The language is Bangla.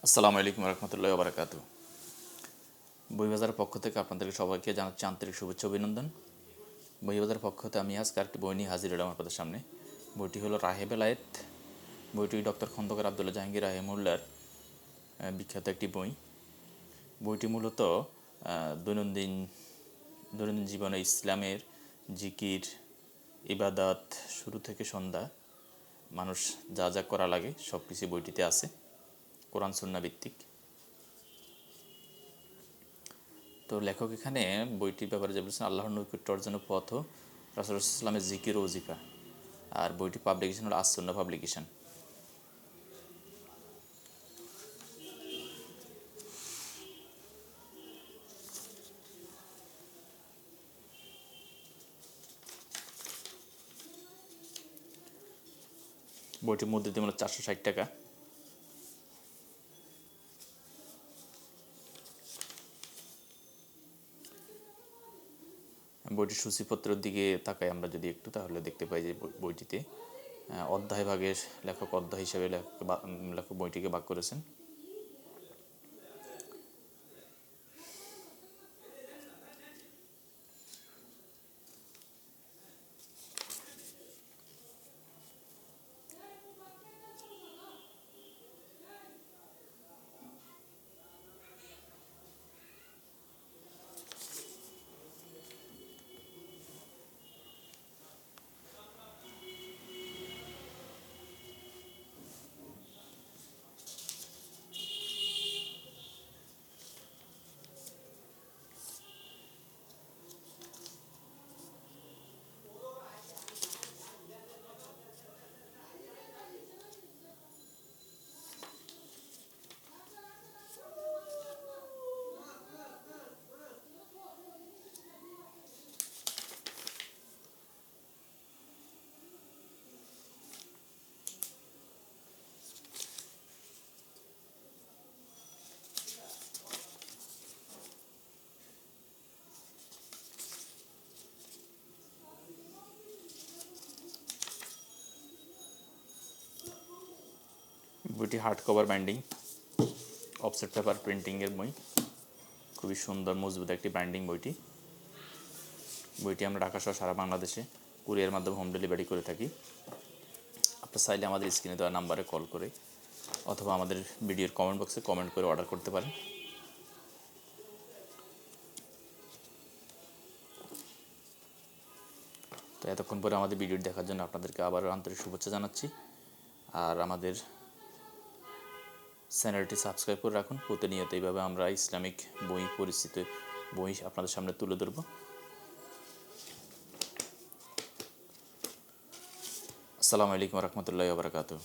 আসসালামু আলাইকুম রহমতুল্লাহি ওয়া বারাকাতুহু। বইবাজারের পক্ষ থেকে আপনাদেরকে সবাইকে জানাচ্ছি আন্তরিক শুভেচ্ছা অভিনন্দন। বইবাজারের পক্ষ থেকে আমি আজকে একটি বই নিয়ে হাজির হলাম আপনাদের সামনে। বইটি হলো রাহে বেলায়েত। বইটি ডক্টর খন্দকার আবদুল্লাহ জাহাঙ্গীর রাহিমাহুল্লাহর বিখ্যাত একটি বই। বইটি মূলত দৈনন্দিন জীবনে ইসলামের জিকির, ইবাদত শুরু থেকে সন্ধ্যা মানুষ যা যা করা লাগে সব কিছু বইটিতে আছে, কোরআন সুন্নাহ ভিত্তিক। তো লেখক এখানে বইটির ব্যাপারে যে বলছেন, আল্লাহর নৈকট্য অর্জনের পথ ও রাসূলুল্লাহ সাল্লাল্লাহু আলাইহি ওয়াসাল্লামের জিকির ও ওজিফা। আর বইটি পাবলিকেশন হলো আস-সুন্নাহ পাবলিকেশন। বইটির মূল্য হলো 460 টাকা। বইটির সূচিপত্রের দিকে তাকাই আমরা যদি একটু, তাহলে দেখতে পাই যে বইটিতে অধ্যায় ভাগের লেখক অধ্যায় হিসেবে লেখক বইটিকে ভাগ করেছেন। বইটি hard cover binding, offset paper প্রিন্টিংয়ের বই। খুবই সুন্দর মজবুত একটি বাইন্ডিং বইটি। বইটি আমরা ঢাকা সহ সারা বাংলাদেশে কুরিয়ার মাধ্যমে হোম ডেলিভারি করে থাকি। আপনার চাইলে আমাদের স্ক্রিনে দেওয়া নাম্বারে কল করে অথবা আমাদের ভিডিওর কমেন্ট বক্সে কমেন্ট করে অর্ডার করতে পারেন। তো এতক্ষণ পরে আমাদের ভিডিও দেখার জন্য আপনাদেরকে আবারও আন্তরিক শুভেচ্ছা জানাচ্ছি। আর আমাদের চ্যানেলটি সাবস্ক্রাইব করে রাখুন। প্রতিনিয়ত এইভাবে আমরা ইসলামিক বই, পরিচিত বই আপনাদের সামনে তুলে ধরব। আসসালামু আলাইকুম রহমতুল্লাহি ওয়া বারাকাতুহু।